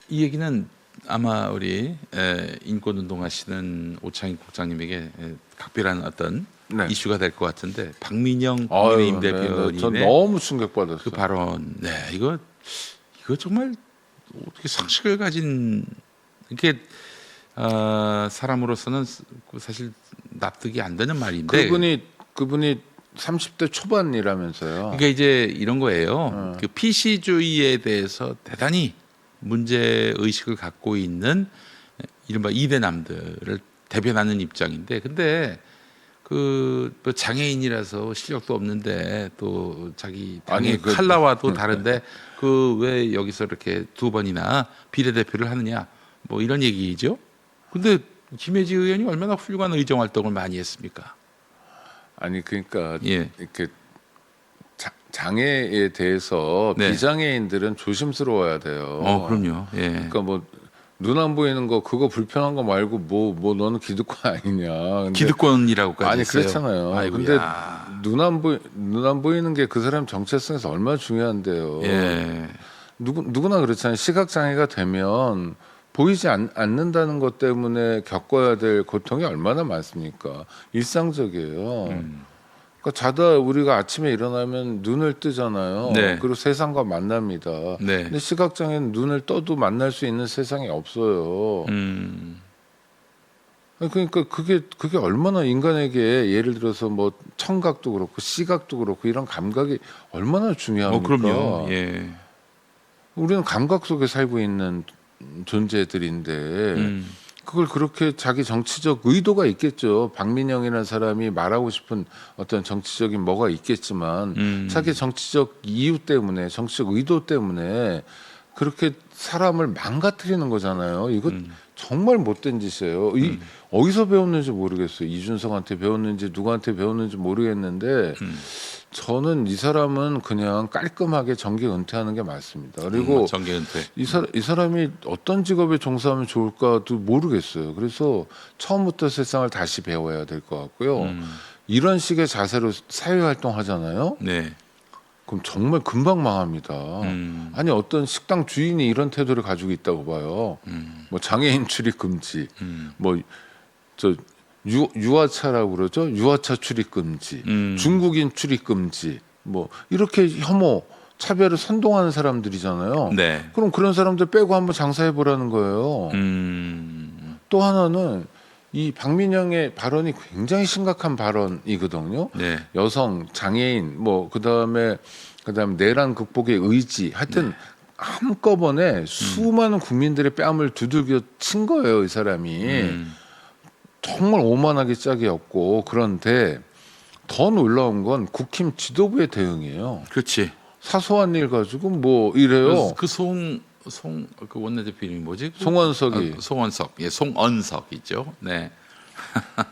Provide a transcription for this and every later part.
이 얘기는 아마 우리 인권운동 하시는 오창익 국장님에게 각별한 어떤 네. 이슈가 될 것 같은데 박민영 국민의힘 네, 대표님의 전 너무 충격받았어요. 그 발언, 이거 정말 어떻게 상식을 가진 이렇게 사람으로서는 사실 납득이 안 되는 말인데. 그분이 30대 초반이라면서요. 그러니까 이제 이런 거예요. 그 PC주의에 대해서 대단히 문제 의식을 갖고 있는 이른바 이대남들을 대변하는 입장인데, 근데 그 장애인이라서 실력도 없는데 또 자기 당의 아니, 칼라와도 다른데 그 왜 여기서 이렇게 두 번이나 비례대표를 하느냐, 뭐 이런 얘기죠. 근데 김혜지 의원이 얼마나 훌륭한 의정 활동을 많이 했습니까? 아니 그러니까 예. 이렇게 장애에 대해서 네. 비장애인들은 조심스러워야 돼요. 그럼요. 예. 그러니까 뭐 눈 안 보이는 거 그거 불편한 거 말고 뭐 너는 기득권 아니냐. 근데 기득권이라고까지 아니 했어요. 그렇잖아요. 아이고야. 근데 눈 안 보이는 게 그 사람 정체성에서 얼마나 중요한데요. 예. 누구나 그렇잖아요. 시각 장애가 되면 보이지 않는다는 것 때문에 겪어야 될 고통이 얼마나 많습니까? 일상적이에요. 그러니까 자다 우리가 아침에 일어나면 눈을 뜨잖아요. 네. 그리고 세상과 만납니다. 네. 근데 시각장애는 눈을 떠도 만날 수 있는 세상이 없어요. 그러니까 그게 얼마나 인간에게 예를 들어서 뭐 청각도 그렇고 시각도 그렇고 이런 감각이 얼마나 중요합니까? 그럼요. 예. 우리는 감각 속에 살고 있는 존재들인데 그걸 그렇게 자기 정치적 의도가 있겠죠. 박민영이라는 사람이 말하고 싶은 어떤 정치적인 뭐가 있겠지만 자기 정치적 이유 때문에 정치적 의도 때문에 그렇게 사람을 망가뜨리는 거잖아요. 이거 정말 못된 짓이에요. 어디서 배웠는지 모르겠어요. 이준석한테 배웠는지 누구한테 배웠는지 모르겠는데 저는 이 사람은 그냥 깔끔하게 정계 은퇴하는 게 맞습니다. 그리고 정계 은퇴. 이 사람이 어떤 직업에 종사하면 좋을까도 모르겠어요. 그래서 처음부터 세상을 다시 배워야 될 것 같고요. 이런 식의 자세로 사회 활동하잖아요. 네. 그럼 정말 금방 망합니다. 아니 어떤 식당 주인이 이런 태도를 가지고 있다고 봐요. 뭐 장애인 출입 금지, 뭐 저 유아차라고 그러죠. 유아차 출입 금지, 중국인 출입 금지, 뭐 이렇게 혐오, 차별을 선동하는 사람들이잖아요. 네. 그럼 그런 사람들 빼고 한번 장사해 보라는 거예요. 또 하나는 이 박민영의 발언이 굉장히 심각한 발언이거든요. 네. 여성, 장애인, 뭐 그다음에 내란 극복의 의지, 하여튼 한꺼번에 수많은 국민들의 뺨을 두들겨 친 거예요, 이 사람이. 정말 오만하게 짝이었고, 그런데 더 놀라운 건 국힘 지도부의 대응이에요. 그렇지. 사소한 일 가지고 뭐 이래요. 그 원내대표 이름이 뭐지? 송원석이. 송원석. 예, 송언석이죠. 네.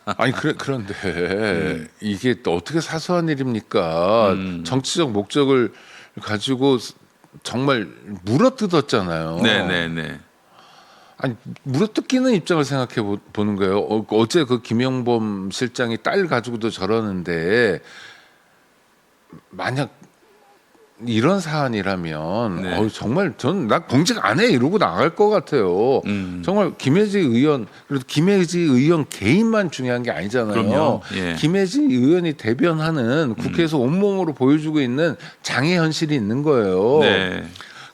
아니 그런데 이게 또 어떻게 사소한 일입니까? 정치적 목적을 가지고 정말 물어뜯었잖아요. 네. 아니 물어뜯기는 입장을 생각해 보는 거예요. 어제 그 김영범 실장이 딸 가지고도 저러는데 만약 이런 사안이라면 네. 정말 나 공직 안 해 이러고 나갈 것 같아요. 정말 김혜지 의원, 그래도 김혜지 의원 개인만 중요한 게 아니잖아요. 그럼요. 예. 김혜지 의원이 대변하는 국회에서 온몸으로 보여주고 있는 장애 현실이 있는 거예요. 네.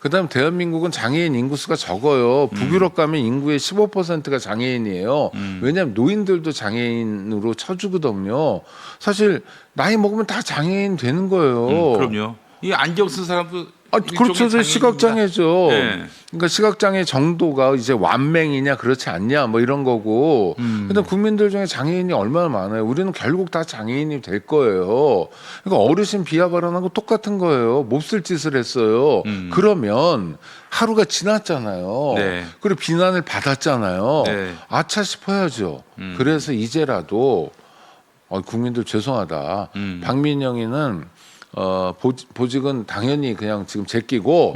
그다음 대한민국은 장애인 인구수가 적어요. 북유럽 가면 인구의 15%가 장애인이에요. 왜냐하면 노인들도 장애인으로 쳐주거든요. 사실 나이 먹으면 다 장애인 되는 거예요. 그럼요. 이 안경 쓴 사람도 그렇죠. 시각장애죠. 네. 그러니까 시각장애 정도가 이제 완맹이냐 그렇지 않냐 뭐 이런 거고. 근데 국민들 중에 장애인이 얼마나 많아요. 우리는 결국 다 장애인이 될 거예요. 그러니까 어르신 비하 발언하고 똑같은 거예요. 몹쓸 짓을 했어요. 그러면 하루가 지났잖아요. 네. 그리고 비난을 받았잖아요. 네. 아차 싶어야죠. 그래서 이제라도 국민들 죄송하다. 박민영이는 보직은 당연히 그냥 지금 제끼고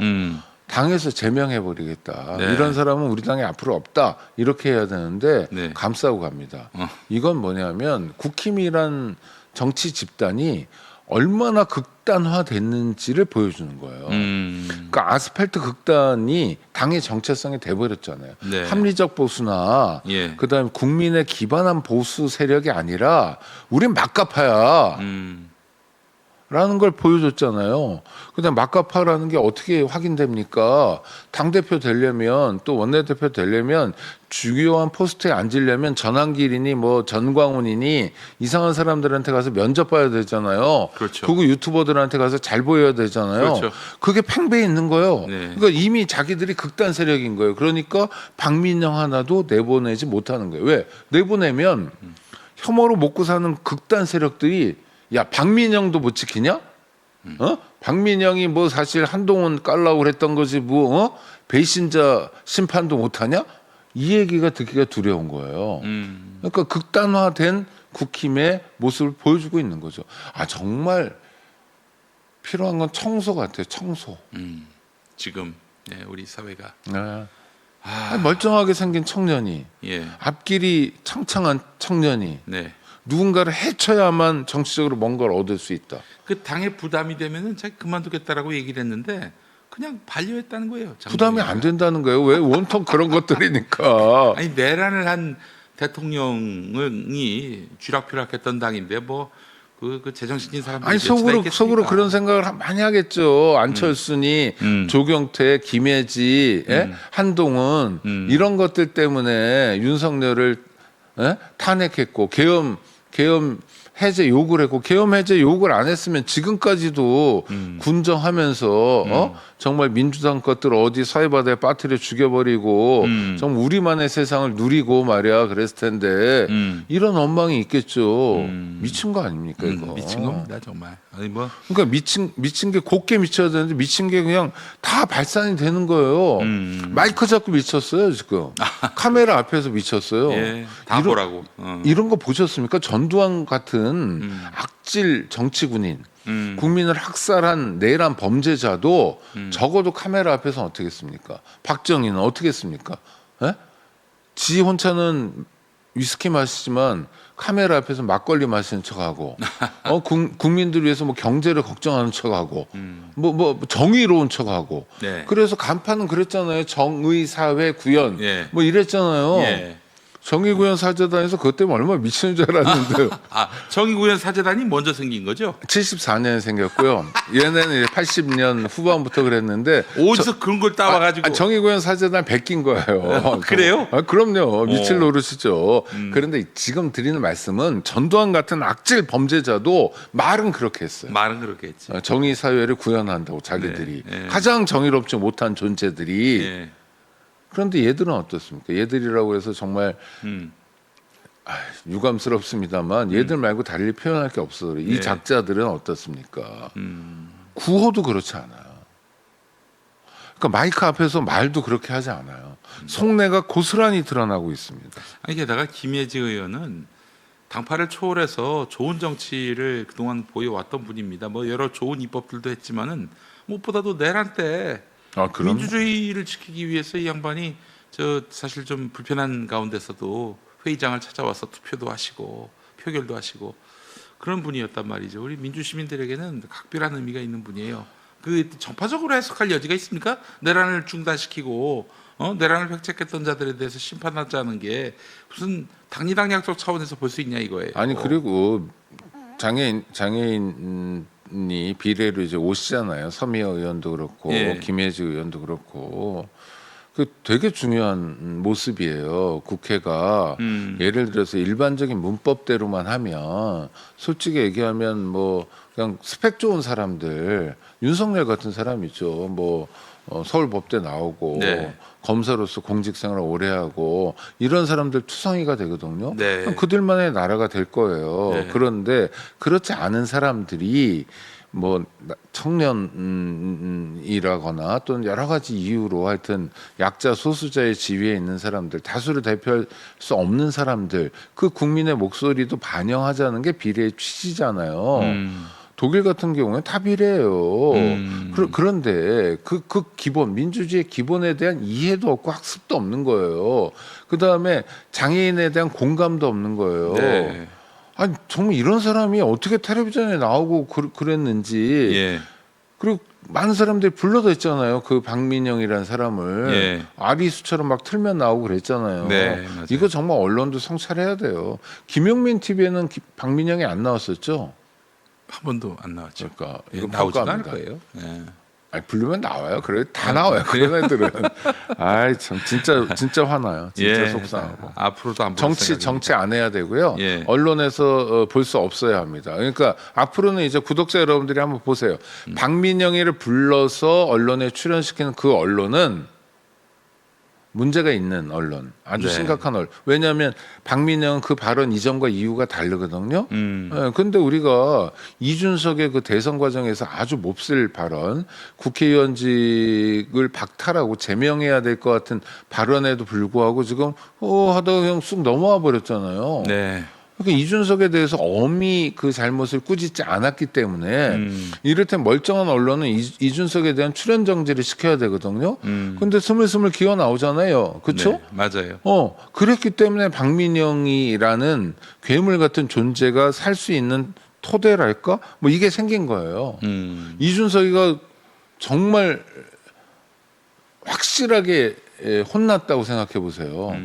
당에서 제명해버리겠다. 네. 이런 사람은 우리 당에 앞으로 없다. 이렇게 해야 되는데 네. 감싸고 갑니다. 이건 뭐냐면 국힘이란 정치 집단이 얼마나 극단화됐는지를 보여주는 거예요. 그러니까 아스팔트 극단이 당의 정체성이 돼버렸잖아요. 네. 합리적 보수나 예. 그다음에 국민에 기반한 보수 세력이 아니라 우린 막가파야. 라는 걸 보여줬잖아요. 그다음 막가파라는 게 어떻게 확인됩니까? 당대표 되려면 또 원내대표 되려면 주요한 포스트에 앉으려면 전환길이니 뭐 전광훈이니 이상한 사람들한테 가서 면접 봐야 되잖아요. 그렇죠. 그리고 유튜버들한테 가서 잘 보여야 되잖아요. 그렇죠. 그게 팽배해 있는 거예요. 네. 그러니까 이미 자기들이 극단 세력인 거예요. 그러니까 박민영 하나도 내보내지 못하는 거예요. 왜? 내보내면 혐오로 먹고 사는 극단 세력들이 야 박민영도 못 지키냐? 박민영이 뭐 사실 한동훈 깔라고 그랬던 거지 뭐 배신자 심판도 못하냐? 이 얘기가 듣기가 두려운 거예요. 그러니까 극단화된 국힘의 모습을 보여주고 있는 거죠. 아 정말 필요한 건 청소 같아요. 청소. 지금 네, 우리 사회가 네. 멀쩡하게 생긴 청년이 예. 앞길이 창창한 청년이 네. 누군가를 해쳐야만 정치적으로 뭔가를 얻을 수 있다. 그 당에 부담이 되면은 자기 그만두겠다라고 얘기를 했는데 그냥 반려했다는 거예요. 부담이 안 된다는 거예요. 왜 온통 그런 것들이니까. 아니 내란을 한 대통령이 쥐락펴락했던 당인데 뭐 그 제정신인 사람들이 아니 속으로 그런 생각을 많이 하겠죠. 안철수니 조경태, 김혜지, 한동훈 이런 것들 때문에 윤석열을 탄핵했고 계엄 해제 요구를 했고 계엄 해제 요구를 안 했으면 지금까지도 군정하면서 정말 민주당 것들 어디 사회바다에 빠뜨려 죽여버리고 정말 우리만의 세상을 누리고 말이야 그랬을 텐데 이런 원망이 있겠죠. 미친 거 아닙니까 이거? 미친 겁니다 정말. 아니 뭐 그러니까 미친 게 곱게 미쳐야 되는데 미친 게 그냥 다 발산이 되는 거예요. 마이크 잡고 미쳤어요 지금. 카메라 앞에서 미쳤어요. 예, 다 보라고. 이런 거 보셨습니까? 전두환 같은 악질 정치군인, 국민을 학살한 내란 범죄자도 적어도 카메라 앞에서 어떻게 했습니까? 박정희는 어떻게 했습니까? 에? 지 혼자는 위스키 마시지만 카메라 앞에서 막걸리 마시는 척하고, 국민들 위해서 뭐 경제를 걱정하는 척하고, 뭐 정의로운 척하고. 네. 그래서 간판은 그랬잖아요. 정의 사회 구현, 예. 뭐 이랬잖아요. 예. 정의구현 사재단에서 그것 때문에 얼마나 미치는 줄 알았는데요. 정의구현 사재단이 먼저 생긴 거죠? 74년에 생겼고요. 얘네는 이제 80년 후반부터 그랬는데 어디서 그런 걸 따와가지고 정의구현 사재단 베낀 거예요. 그래요? 그럼요. 미칠 노릇이죠. 그런데 지금 드리는 말씀은 전두환 같은 악질 범죄자도 말은 그렇게 했어요. 말은 그렇게 했지. 정의 사회를 구현한다고 자기들이 네, 네. 가장 정의롭지 못한 존재들이. 예. 그런데 얘들은 어떻습니까? 얘들이라고 해서 정말 유감스럽습니다만 얘들 말고 달리 표현할 게 없어요. 이 네. 작자들은 어떻습니까? 구호도 그렇지 않아요. 그러니까 마이크 앞에서 말도 그렇게 하지 않아요. 속내가 고스란히 드러나고 있습니다. 아니 게다가 김혜지 의원은 당파를 초월해서 좋은 정치를 그동안 보여왔던 분입니다. 뭐 여러 좋은 입법들도 했지만은 무엇보다도 내란 때 그럼? 민주주의를 지키기 위해서 이 양반이 저 사실 좀 불편한 가운데서도 회의장을 찾아와서 투표도 하시고 표결도 하시고 그런 분이었단 말이죠. 우리 민주 시민들에게는 각별한 의미가 있는 분이에요. 그 정파적으로 해석할 여지가 있습니까? 내란을 중단시키고 내란을 획책했던 자들에 대해서 심판하자는 게 무슨 당리당략적 차원에서 볼 수 있냐 이거예요. 아니 그리고 장애인이 비례로 이제 오시잖아요. 서미애 의원도 그렇고 예. 김혜지 의원도 그렇고 그 되게 중요한 모습이에요. 국회가 예를 들어서 일반적인 문법대로만 하면 솔직히 얘기하면 뭐 그냥 스펙 좋은 사람들 윤석열 같은 사람이죠. 뭐 서울법대 나오고 네. 검사로서 공직생활을 오래 하고 이런 사람들 투성이가 되거든요. 네. 그럼 그들만의 나라가 될 거예요. 네. 그런데 그렇지 않은 사람들이 뭐 청년이라거나 또는 여러 가지 이유로 하여튼 약자 소수자의 지위에 있는 사람들 다수를 대표할 수 없는 사람들 그 국민의 목소리도 반영하자는 게 비례의 취지잖아요. 독일 같은 경우는 다 비례예요. 그런데 그 기본 민주주의의 기본에 대한 이해도 없고 학습도 없는 거예요. 그 다음에 장애인에 대한 공감도 없는 거예요. 네. 아니 정말 이런 사람이 어떻게 텔레비전에 나오고 그랬는지 예. 그리고 많은 사람들이 불러댔잖아요. 그 박민영이라는 사람을 예. 아리수처럼 막 틀면 나오고 그랬잖아요. 네, 맞아요. 이거 정말 언론도 성찰해야 돼요. 김용민 TV에는 박민영이 안 나왔었죠. 한 번도 안 나왔죠. 그러니까 예, 이거 나오지도 않을 평가합니다. 거예요. 예. 아니, 부르면 나와요. 그래 다 나와요. 그런 애들은. 아이 참 진짜 화나요. 진짜 예. 속상하고. 앞으로도 안 볼 정치 안 해야 되고요. 예. 언론에서 볼 수 없어야 합니다. 그러니까 앞으로는 이제 구독자 여러분들이 한번 보세요. 박민영이를 불러서 언론에 출연시키는 그 언론은 문제가 있는 언론, 아주 네. 심각한 언론. 왜냐하면 박민영은 그 발언 이전과 이유가 다르거든요. 음. 근데 우리가 이준석의 그 대선 과정에서 아주 몹쓸 발언, 국회의원직을 박탈하고 제명해야 될 것 같은 발언에도 불구하고 지금 하다가 그냥 쑥 넘어와 버렸잖아요. 네. 그러니까 이준석에 대해서 엄히 그 잘못을 꾸짖지 않았기 때문에 이를테면 멀쩡한 언론은 이준석에 대한 출연 정지를 시켜야 되거든요. 근데 스물스물 기어 나오잖아요. 그렇죠? 네, 맞아요. 그랬기 때문에 박민영이라는 괴물 같은 존재가 살 수 있는 토대랄까? 뭐 이게 생긴 거예요. 이준석이가 정말 확실하게 혼났다고 생각해 보세요.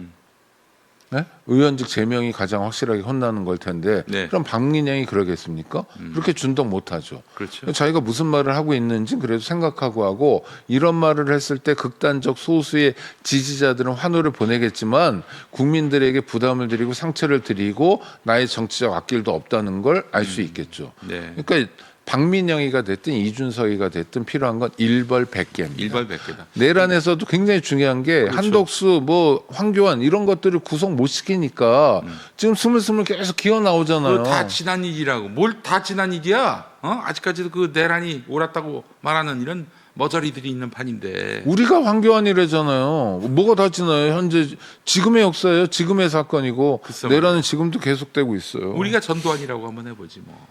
네? 의원직 제명이 가장 확실하게 혼나는 걸 텐데 네. 그럼 박민영이 그러겠습니까? 그렇게 준동 못하죠. 그렇죠. 자기가 무슨 말을 하고 있는지 그래도 생각하고 하고 이런 말을 했을 때 극단적 소수의 지지자들은 환호를 보내겠지만 국민들에게 부담을 드리고 상처를 드리고 나의 정치적 앞길도 없다는 걸 알 수 있겠죠. 네. 그러니까 박민영이가 됐든 이준석이가 됐든 필요한 건 일벌백계입니다. 일벌백계다. 내란에서도 굉장히 중요한 게 그렇죠. 한덕수, 뭐 황교안 이런 것들을 구속 못 시키니까 지금 스물스물 계속 기어 나오잖아요. 다 지난 일이라고. 뭘 다 지난 일이야? 아직까지도 그 내란이 옳았다고 말하는 이런 머저리들이 있는 판인데. 우리가 황교안이래잖아요. 뭐가 다 지나요? 현재 지금의 역사예요. 지금의 사건이고 글쎄 내란은 지금도 계속되고 있어요. 우리가 전두환이라고 한번 해보지 뭐.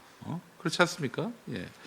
그렇지 않습니까? 예.